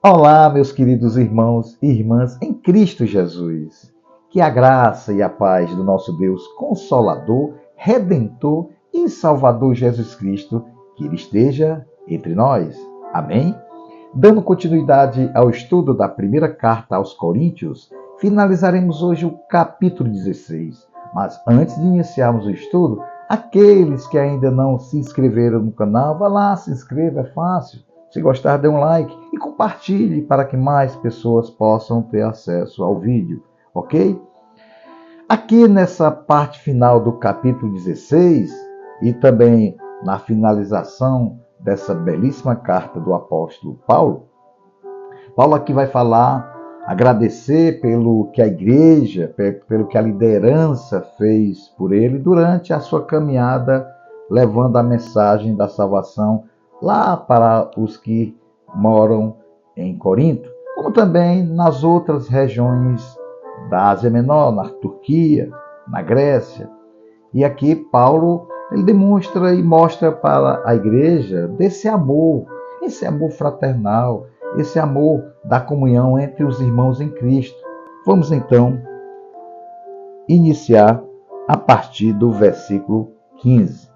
Olá, meus queridos irmãos e irmãs em Cristo Jesus. Que a graça e a paz do nosso Deus Consolador, Redentor e Salvador Jesus Cristo, que Ele esteja entre nós. Amém? Dando continuidade ao estudo da primeira carta aos Coríntios, finalizaremos hoje o capítulo 16. Mas antes de iniciarmos o estudo, aqueles que ainda não se inscreveram no canal, vá lá, se inscreva, é fácil. Se gostar, dê um like e compartilhe para que mais pessoas possam ter acesso ao vídeo, ok? Aqui nessa parte final do capítulo 16 e também na finalização dessa belíssima carta do apóstolo Paulo, Paulo aqui vai falar, agradecer pelo que a igreja, pelo que a liderança fez por ele durante a sua caminhada, levando a mensagem da salvação lá para os que moram em Corinto, como também nas outras regiões da Ásia Menor, na Turquia, na Grécia. E aqui Paulo ele demonstra e mostra para a igreja desse amor, esse amor fraternal, esse amor da comunhão entre os irmãos em Cristo. Vamos então iniciar a partir do versículo 15.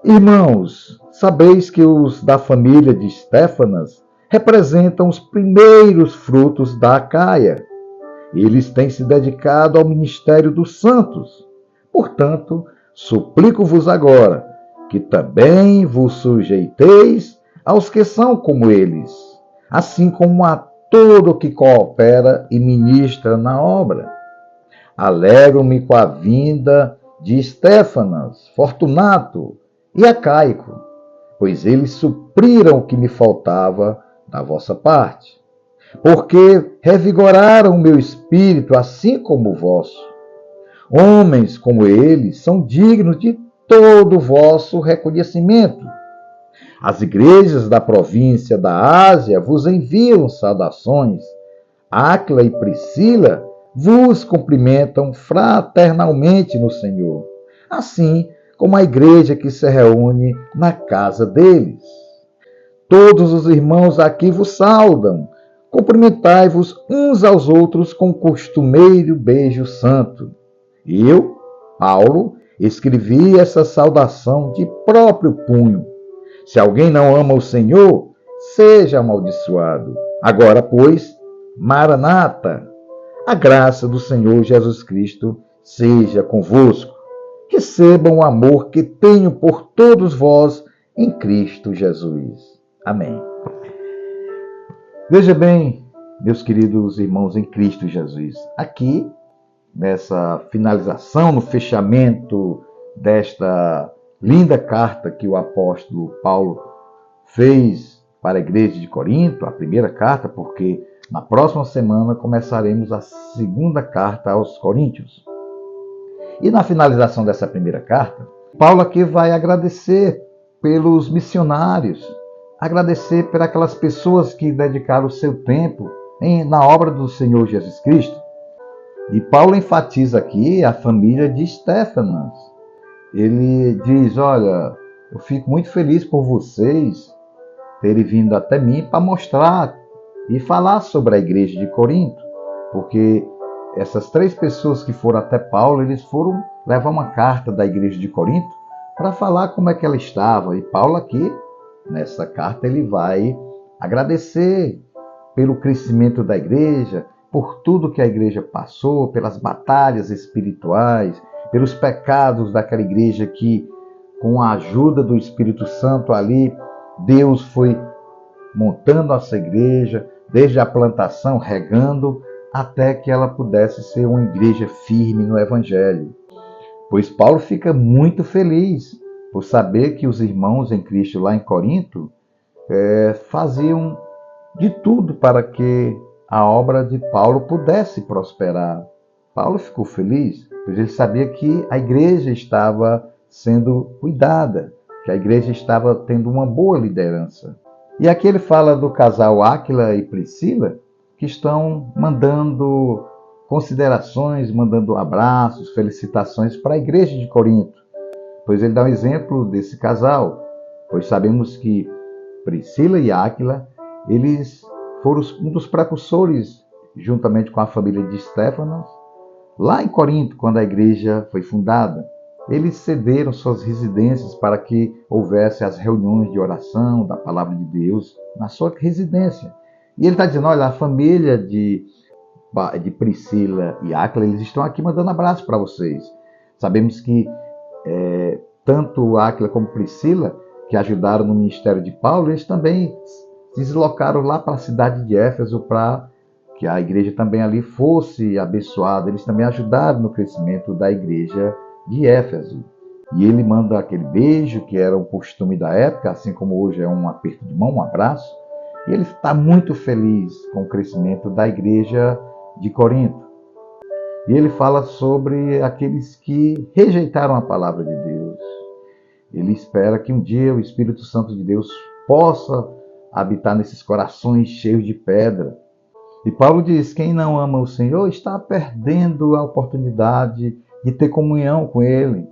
Irmãos, sabeis que os da família de Estéfanas representam os primeiros frutos da Acaia. Eles têm se dedicado ao ministério dos santos. Portanto, suplico-vos agora que também vos sujeiteis aos que são como eles, assim como a todo o que coopera e ministra na obra. Alegro-me com a vinda de Estéfanas, Fortunato e Acaico, pois eles supriram o que me faltava da vossa parte, porque revigoraram o meu espírito, assim como o vosso. Homens como eles são dignos de todo o vosso reconhecimento. As igrejas da província da Ásia vos enviam saudações. Áquila e Priscila vos cumprimentam fraternalmente no Senhor, assim como a igreja que se reúne na casa deles. Todos os irmãos aqui vos saudam. Cumprimentai-vos uns aos outros com o costumeiro beijo santo. Eu, Paulo, escrevi essa saudação de próprio punho. Se alguém não ama o Senhor, seja amaldiçoado. Agora, pois, Maranata, a graça do Senhor Jesus Cristo seja convosco. Recebam o amor que tenho por todos vós em Cristo Jesus. Amém. Veja bem, meus queridos irmãos em Cristo Jesus, aqui, nessa finalização, no fechamento desta linda carta que o apóstolo Paulo fez para a igreja de Corinto, a primeira carta, porque na próxima semana começaremos a segunda carta aos Coríntios. E na finalização dessa primeira carta, Paulo aqui vai agradecer pelos missionários, agradecer por aquelas pessoas que dedicaram o seu tempo na obra do Senhor Jesus Cristo. E Paulo enfatiza aqui a família de Estéfanas. Ele diz, olha, eu fico muito feliz por vocês terem vindo até mim para mostrar e falar sobre a igreja de Corinto, porque essas três pessoas que foram até Paulo, eles foram levar uma carta da igreja de Corinto para falar como é que ela estava. E Paulo aqui, nessa carta, ele vai agradecer pelo crescimento da igreja, por tudo que a igreja passou, pelas batalhas espirituais, pelos pecados daquela igreja que, com a ajuda do Espírito Santo ali, Deus foi montando essa igreja, desde a plantação, regando, até que ela pudesse ser uma igreja firme no Evangelho. Pois Paulo fica muito feliz por saber que os irmãos em Cristo lá em Corinto faziam de tudo para que a obra de Paulo pudesse prosperar. Paulo ficou feliz, pois ele sabia que a igreja estava sendo cuidada, que a igreja estava tendo uma boa liderança. E aqui ele fala do casal Áquila e Priscila, que estão mandando considerações, mandando abraços, felicitações para a igreja de Corinto. Pois ele dá um exemplo desse casal, pois sabemos que Priscila e Áquila, eles foram um dos precursores, juntamente com a família de Estéfanas, lá em Corinto, quando a igreja foi fundada. Eles cederam suas residências para que houvesse as reuniões de oração da palavra de Deus na sua residência. E ele está dizendo, olha, a família de Priscila e Áquila, eles estão aqui mandando abraço para vocês. Sabemos que tanto Áquila como Priscila, que ajudaram no ministério de Paulo, eles também se deslocaram lá para a cidade de Éfeso para que a igreja também ali fosse abençoada. Eles também ajudaram no crescimento da igreja de Éfeso. E ele manda aquele beijo, que era um costume da época, assim como hoje é um aperto de mão, um abraço. E ele está muito feliz com o crescimento da igreja de Corinto. E ele fala sobre aqueles que rejeitaram a palavra de Deus. Ele espera que um dia o Espírito Santo de Deus possa habitar nesses corações cheios de pedra. E Paulo diz, quem não ama o Senhor está perdendo a oportunidade de ter comunhão com Ele,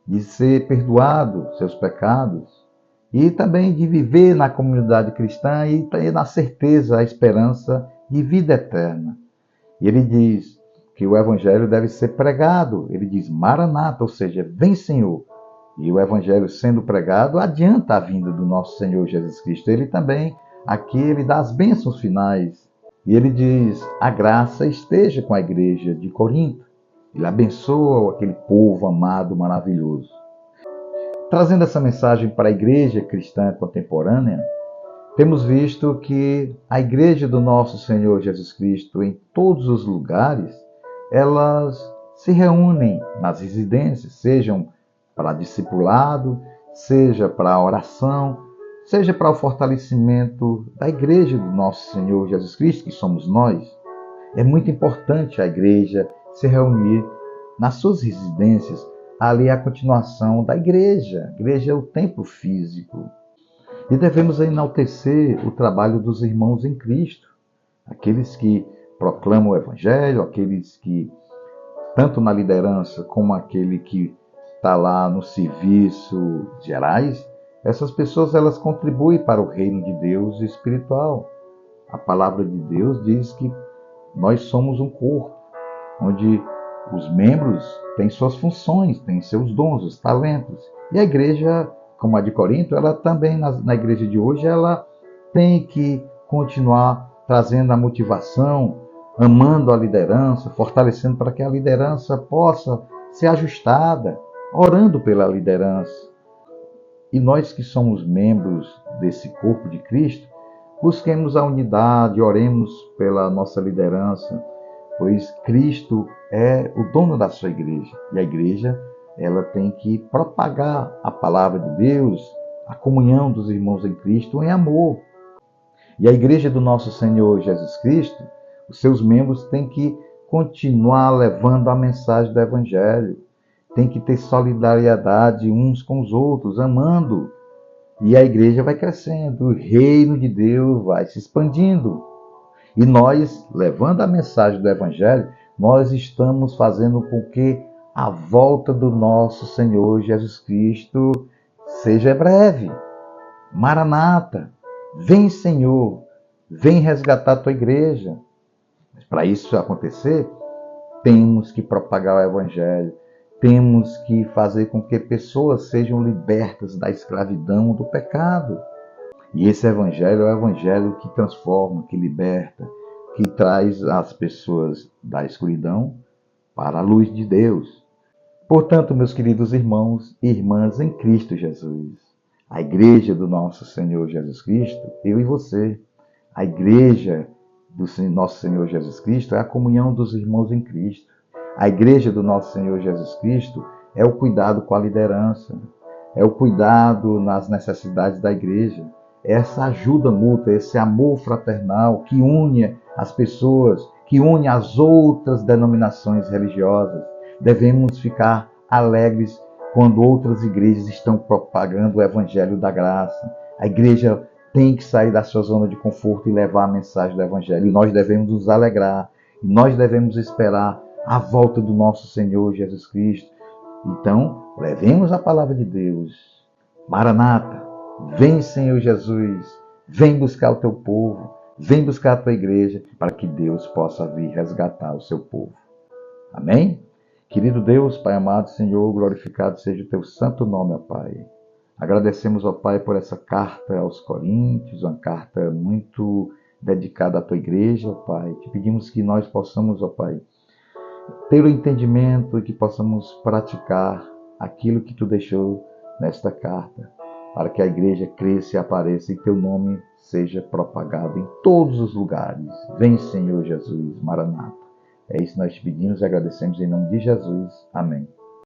de ser perdoado seus pecados e também de viver na comunidade cristã e ter na certeza, a esperança de vida eterna. E ele diz que o Evangelho deve ser pregado. Ele diz, Maranata, ou seja, vem Senhor. E o Evangelho sendo pregado adianta a vinda do nosso Senhor Jesus Cristo. Ele também, aqui, ele dá as bênçãos finais. E ele diz, a graça esteja com a igreja de Corinto. Ele abençoa aquele povo amado, maravilhoso. Trazendo essa mensagem para a igreja cristã contemporânea, temos visto que a igreja do nosso Senhor Jesus Cristo, em todos os lugares, elas se reúnem nas residências, sejam para discipulado, seja para oração, seja para o fortalecimento da igreja do nosso Senhor Jesus Cristo, que somos nós. É muito importante a igreja se reunir nas suas residências. Ali é a continuação da igreja. A igreja é o templo físico. E devemos enaltecer o trabalho dos irmãos em Cristo, aqueles que proclamam o Evangelho, aqueles que, tanto na liderança como aquele que está lá no serviço gerais, essas pessoas elas contribuem para o reino de Deus espiritual. A palavra de Deus diz que nós somos um corpo, onde os membros têm suas funções, têm seus dons, os talentos. E a igreja, como a de Corinto, ela também, na igreja de hoje, ela tem que continuar trazendo a motivação, amando a liderança, fortalecendo para que a liderança possa ser ajustada, orando pela liderança. E nós que somos membros desse corpo de Cristo, busquemos a unidade, oremos pela nossa liderança, pois Cristo é o dono da sua igreja. E a igreja, ela tem que propagar a palavra de Deus, a comunhão dos irmãos em Cristo em amor. E a igreja do nosso Senhor Jesus Cristo, os seus membros têm que continuar levando a mensagem do Evangelho, tem que ter solidariedade uns com os outros, amando. E a igreja vai crescendo, o reino de Deus vai se expandindo. E nós, levando a mensagem do Evangelho, nós estamos fazendo com que a volta do nosso Senhor Jesus Cristo seja breve. Maranata, vem Senhor, vem resgatar a tua igreja. Mas para isso acontecer, temos que propagar o Evangelho, temos que fazer com que pessoas sejam libertas da escravidão do pecado. E esse Evangelho é o Evangelho que transforma, que liberta, que traz as pessoas da escuridão para a luz de Deus. Portanto, meus queridos irmãos e irmãs em Cristo Jesus, a igreja do nosso Senhor Jesus Cristo, eu e você, a igreja do nosso Senhor Jesus Cristo é a comunhão dos irmãos em Cristo. A igreja do nosso Senhor Jesus Cristo é o cuidado com a liderança, é o cuidado nas necessidades da igreja, é essa ajuda mútua, esse amor fraternal que une as pessoas, que une as outras denominações religiosas. Devemos ficar alegres quando outras igrejas estão propagando o Evangelho da graça. A igreja tem que sair da sua zona de conforto e levar a mensagem do Evangelho. E nós devemos nos alegrar, e nós devemos esperar a volta do nosso Senhor Jesus Cristo. Então, levemos a palavra de Deus. Maranata, vem Senhor Jesus, vem buscar o teu povo, Vem buscar a tua igreja para que Deus possa vir resgatar o seu povo. Amém? Querido Deus, Pai amado, Senhor, glorificado seja o teu santo nome, ó Pai. Agradecemos, ó Pai, por essa carta aos Coríntios, uma carta muito dedicada à tua igreja, ó Pai. Te pedimos que nós possamos, ó Pai, ter o entendimento e que possamos praticar aquilo que tu deixou nesta carta, para que a igreja cresça e apareça e teu nome seja propagado em todos os lugares. Vem, Senhor Jesus, Maranata. É isso que nós te pedimos e agradecemos em nome de Jesus. Amém.